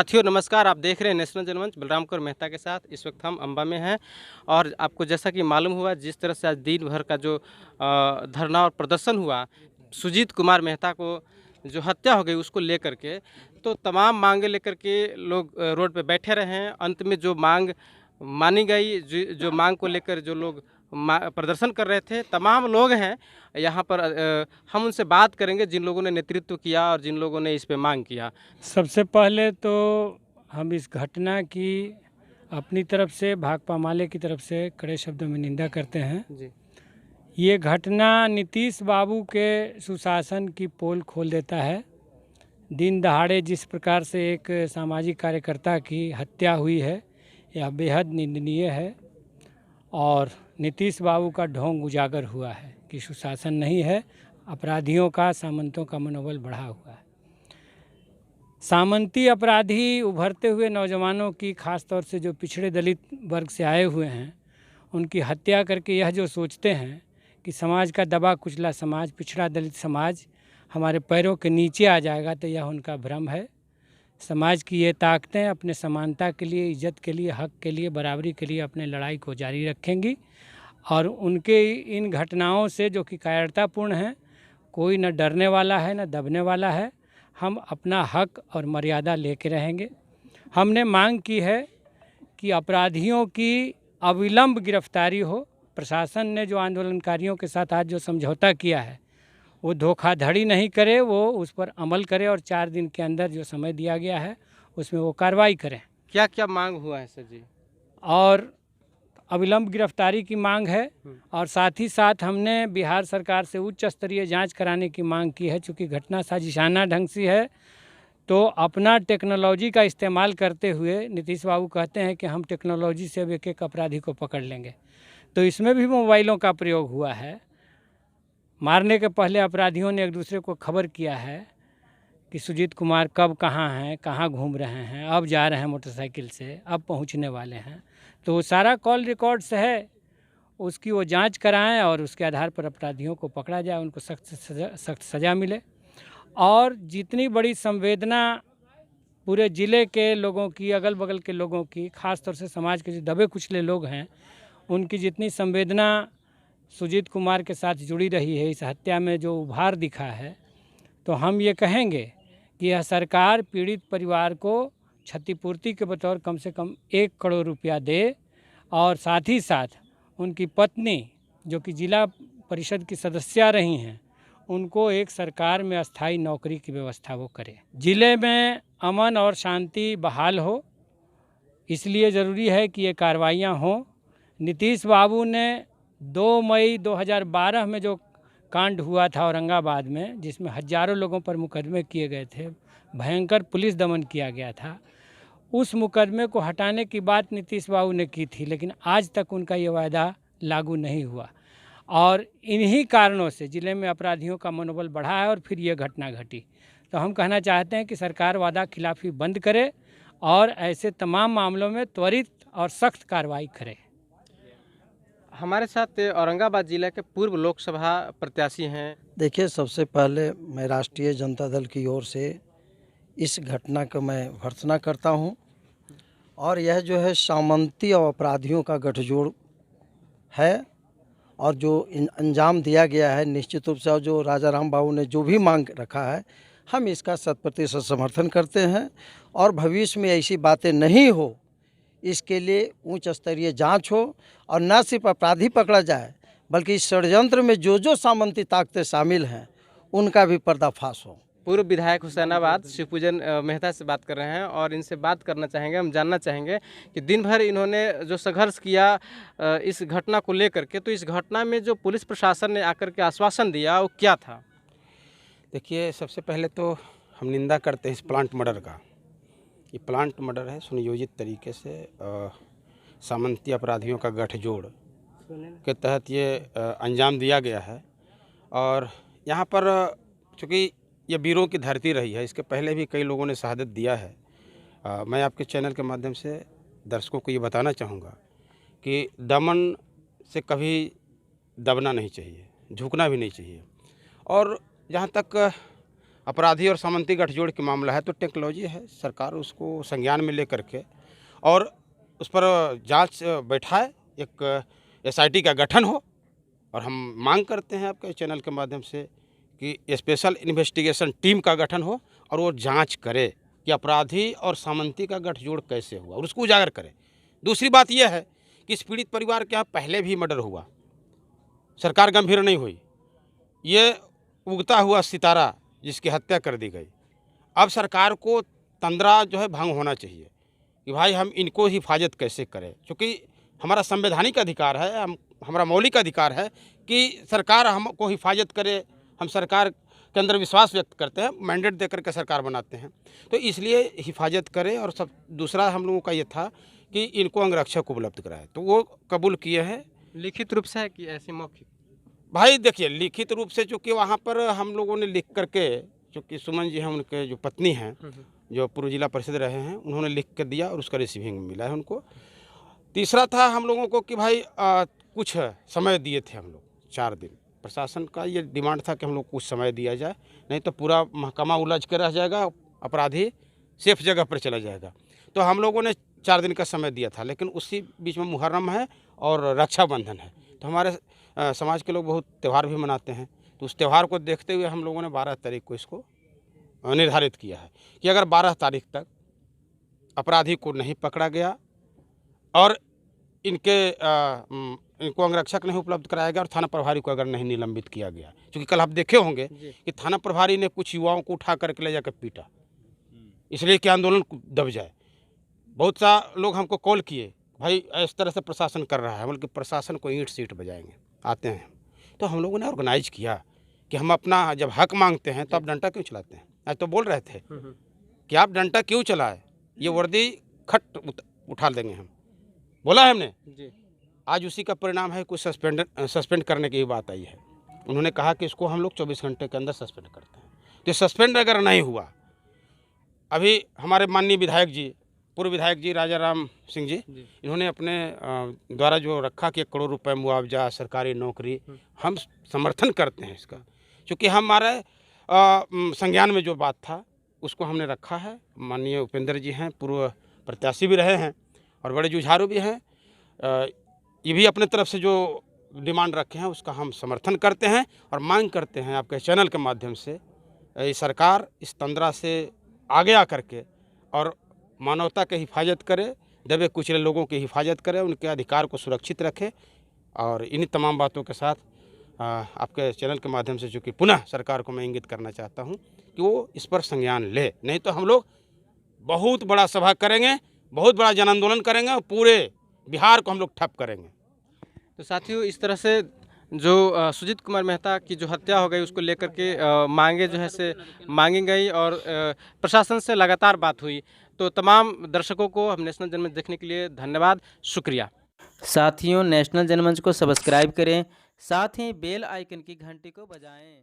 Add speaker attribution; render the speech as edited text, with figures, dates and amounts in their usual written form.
Speaker 1: साथियों नमस्कार, आप देख रहे हैं नेशनल जनमंच बलरामपुर मेहता के साथ। इस वक्त हम अंबा में हैं और आपको जैसा कि मालूम हुआ, जिस तरह से आज दिन भर का जो धरना और प्रदर्शन हुआ सुजीत कुमार मेहता को जो हत्या हो गई उसको लेकर के, तो तमाम मांगे लेकर के लोग रोड पे बैठे रहे हैं। अंत में जो मांग मानी गई, जो मांग को लेकर जो लोग प्रदर्शन कर रहे थे, तमाम लोग हैं यहाँ पर। हम उनसे बात करेंगे जिन लोगों ने नेतृत्व किया और जिन लोगों ने इस पे मांग किया।
Speaker 2: सबसे पहले तो हम इस घटना की अपनी तरफ से, भाकपा माले की तरफ से कड़े शब्दों में निंदा करते हैं
Speaker 1: जी।
Speaker 2: ये घटना नीतीश बाबू के सुशासन की पोल खोल देता है। दिन दहाड़े जिस प्रकार से एक सामाजिक कार्यकर्ता की हत्या हुई है, यह बेहद निंदनीय है और नीतीश बाबू का ढोंग उजागर हुआ है कि सुशासन नहीं है, अपराधियों का, सामंतों का मनोबल बढ़ा हुआ है। सामंती अपराधी उभरते हुए नौजवानों की, खास तौर से जो पिछड़े दलित वर्ग से आए हुए हैं, उनकी हत्या करके यह जो सोचते हैं कि समाज का दबा कुचला समाज, पिछड़ा दलित समाज हमारे पैरों के नीचे आ जाएगा, तो यह उनका भ्रम है। समाज की ये ताकतें अपने समानता के लिए, इज्जत के लिए, हक के लिए, बराबरी के लिए अपने लड़ाई को जारी रखेंगी और उनके इन घटनाओं से जो कि कायरतापूर्ण हैं, कोई न डरने वाला है न दबने वाला है। हम अपना हक और मर्यादा लेके रहेंगे। हमने मांग की है कि अपराधियों की अविलंब गिरफ्तारी हो। प्रशासन ने जो आंदोलनकारियों के साथ आज जो समझौता किया है, वो धोखाधड़ी नहीं करे, वो उस पर अमल करे और 4 दिन के अंदर जो समय दिया गया है उसमें वो कार्रवाई करें।
Speaker 1: क्या क्या मांग हुआ है सर जी?
Speaker 2: और अविलंब गिरफ्तारी की मांग है और साथ ही साथ हमने बिहार सरकार से उच्च स्तरीय जांच कराने की मांग की है। चूँकि घटना साजिशाना ढंग से है, तो अपना टेक्नोलॉजी का इस्तेमाल करते हुए नीतीश बाबू कहते हैं कि हम टेक्नोलॉजी से अब एक एक अपराधी को पकड़ लेंगे, तो इसमें भी मोबाइलों का प्रयोग हुआ है। मारने के पहले अपराधियों ने एक दूसरे को खबर किया है कि सुजीत कुमार कब कहाँ हैं, कहाँ घूम रहे हैं, अब जा रहे हैं मोटरसाइकिल से, अब पहुंचने वाले हैं। तो वो सारा कॉल रिकॉर्ड्स है, उसकी वो जांच कराएं और उसके आधार पर अपराधियों को पकड़ा जाए, उनको सख्त सज़ा मिले। और जितनी बड़ी संवेदना पूरे ज़िले के लोगों की, अगल बगल के लोगों की, ख़ास तौर से समाज के जो दबे कुचले लोग हैं, उनकी जितनी संवेदना सुजीत कुमार के साथ जुड़ी रही है, इस हत्या में जो उभार दिखा है, तो हम ये कहेंगे कि यह सरकार पीड़ित परिवार को क्षतिपूर्ति के बतौर कम से कम 1 करोड़ रुपया दे और साथ ही साथ उनकी पत्नी जो कि जिला परिषद की सदस्य रही हैं, उनको एक सरकार में अस्थायी नौकरी की व्यवस्था वो करे। ज़िले में अमन और शांति बहाल हो, इसलिए ज़रूरी है कि ये कार्रवाइयाँ हों। नीतीश बाबू ने 2 मई 2012 में जो कांड हुआ था औरंगाबाद में, जिसमें हज़ारों लोगों पर मुकदमे किए गए थे, भयंकर पुलिस दमन किया गया था, उस मुकदमे को हटाने की बात नीतीश बाबू ने की थी, लेकिन आज तक उनका ये वायदा लागू नहीं हुआ और इन्हीं कारणों से ज़िले में अपराधियों का मनोबल बढ़ा है और फिर ये घटना घटी। तो हम कहना चाहते हैं कि सरकार वादा खिलाफ़ी बंद करे और ऐसे तमाम मामलों में त्वरित और सख्त कार्रवाई करे।
Speaker 1: हमारे साथ औरंगाबाद जिले के पूर्व लोकसभा प्रत्याशी हैं।
Speaker 3: देखिए, सबसे पहले मैं राष्ट्रीय जनता दल की ओर से इस घटना को मैं भर्त्सना करता हूं और यह जो है सामंती और अपराधियों का गठजोड़ है और जो अंजाम दिया गया है, निश्चित रूप से, और जो राजा राम बाबू ने जो भी मांग रखा है, हम इसका 100% समर्थन करते हैं और भविष्य में ऐसी बातें नहीं हो, इसके लिए उच्च स्तरीय जांच हो और न सिर्फ अपराधी पकड़ा जाए, बल्कि इस षड्यंत्र में जो जो सामंती ताकतें शामिल हैं उनका भी पर्दाफाश हो।
Speaker 1: पूर्व विधायक हुसैनाबाद शिवपूजन मेहता से बात कर रहे हैं और इनसे बात करना चाहेंगे। हम जानना चाहेंगे कि दिन भर इन्होंने जो संघर्ष किया इस घटना को लेकर के, तो इस घटना में जो पुलिस प्रशासन ने आकर के आश्वासन दिया वो क्या था?
Speaker 4: देखिए, सबसे पहले तो हम निंदा करते हैं इस प्लांट मर्डर का। ये प्लांट मर्डर है, सुनियोजित तरीके से सामंती अपराधियों का गठजोड़ के तहत ये अंजाम दिया गया है। और यहाँ पर चूँकि ये वीरों की धरती रही है, इसके पहले भी कई लोगों ने शहादत दिया है। मैं आपके चैनल के माध्यम से दर्शकों को ये बताना चाहूँगा कि दमन से कभी दबना नहीं चाहिए, झुकना भी नहीं चाहिए। और जहाँ तक अपराधी और सामंती गठजोड़ की मामला है तो टेक्नोलॉजी है, सरकार उसको संज्ञान में लेकर के और उस पर जांच बैठाए, एक एसआईटी का गठन हो। और हम मांग करते हैं आपके चैनल के माध्यम से कि स्पेशल इन्वेस्टिगेशन टीम का गठन हो और वो जांच करे कि अपराधी और सामंती का गठजोड़ कैसे हुआ और उसको उजागर करे। दूसरी बात यह है कि इस पीड़ित परिवार के यहाँ पहले भी मर्डर हुआ, सरकार गंभीर नहीं हुई। ये उगता हुआ सितारा जिसकी हत्या कर दी गई, अब सरकार को तंद्रा जो है भंग होना चाहिए कि भाई हम इनको हिफाजत कैसे करें, क्योंकि हमारा संवैधानिक अधिकार है, हमारा मौलिक अधिकार है कि सरकार हमको हिफाजत करे। हम सरकार के अंदर विश्वास व्यक्त करते हैं, मैंडेट देकर के सरकार बनाते हैं, तो इसलिए हिफाजत करे। और सब दूसरा हम लोगों का ये था कि इनको अंगरक्षक उपलब्ध कराए, तो वो कबूल किए हैं।
Speaker 1: लिखित रूप से है कि ऐसे मौखिक?
Speaker 4: भाई देखिए, लिखित रूप से चूँकि वहाँ पर हम लोगों ने लिख करके, चूँकि सुमन जी हैं उनके जो पत्नी हैं जो पूर्व जिला परिषद रहे हैं, उन्होंने लिख कर दिया और उसका रिसीविंग मिला है उनको। तीसरा था हम लोगों को कि भाई कुछ समय दिए थे हम लोग, 4 दिन। प्रशासन का ये डिमांड था कि हम लोग कुछ समय दिया जाए, नहीं तो पूरा महकमा उलझ के रह जाएगा, अपराधी सेफ जगह पर चला जाएगा। तो हम लोगों ने 4 दिन का समय दिया था, लेकिन उसी बीच में मुहर्रम है और रक्षाबंधन है, तो हमारे समाज के लोग बहुत त्यौहार भी मनाते हैं, तो उस त्यौहार को देखते हुए हम लोगों ने 12 तारीख को इसको निर्धारित किया है कि अगर 12 तारीख तक अपराधी को नहीं पकड़ा गया और इनको अंगरक्षक नहीं उपलब्ध कराया गया और थाना प्रभारी को अगर नहीं निलंबित किया गया, क्योंकि कल आप देखे होंगे कि थाना प्रभारी ने कुछ युवाओं को उठा करके ले जाकर पीटा, इसलिए कि आंदोलन दब जाए। बहुत सा लोग हमको कॉल किए, भाई इस तरह से प्रशासन कर रहा है, बल्कि प्रशासन को ईंट सीट बजाएंगे आते हैं। तो हम लोगों ने ऑर्गेनाइज किया कि हम अपना जब हक मांगते हैं तो आप डंडा क्यों चलाते हैं। आज तो बोल रहे थे कि आप डंडा क्यों चलाए, ये वर्दी खट उठा देंगे हम, बोला है हमने जी। आज उसी का परिणाम है, कुछ सस्पेंड करने की बात आई है। उन्होंने कहा कि इसको हम लोग 24 घंटे के अंदर सस्पेंड करते हैं। तो सस्पेंड अगर नहीं हुआ, अभी हमारे माननीय विधायक जी, पूर्व विधायक जी राजा राम सिंह जी, इन्होंने अपने द्वारा जो रखा कि 1 करोड़ रुपए मुआवजा, सरकारी नौकरी, हम समर्थन करते हैं इसका, क्योंकि हमारे संज्ञान में जो बात था उसको हमने रखा है। माननीय उपेंद्र जी हैं, पूर्व प्रत्याशी भी रहे हैं और बड़े जुझारू भी हैं, ये भी अपने तरफ से जो डिमांड रखे हैं उसका हम समर्थन करते हैं और मांग करते हैं आपके चैनल के माध्यम से सरकार इस तंद्रा से आगे आकर के और मानवता की हिफाजत करे, दबे कुचले लोगों की हिफाजत करे, उनके अधिकार को सुरक्षित रखे। और इन्हीं तमाम बातों के साथ आपके चैनल के माध्यम से चूँकि पुनः सरकार को मैं इंगित करना चाहता हूँ कि वो इस पर संज्ञान ले, नहीं तो हम लोग बहुत बड़ा सभा करेंगे, बहुत बड़ा जन आंदोलन करेंगे और पूरे बिहार को हम लोग ठप करेंगे।
Speaker 1: तो साथियों, इस तरह से जो सुजीत कुमार मेहता की जो हत्या हो गई उसको लेकर के मांगे जो है से मांगी गई और प्रशासन से लगातार बात हुई। तो तमाम दर्शकों को हम नेशनल जनमंच देखने के लिए धन्यवाद, शुक्रिया।
Speaker 5: साथियों, नेशनल जनमंच को सब्सक्राइब करें, साथ ही बेल आइकन की घंटी को बजाएं।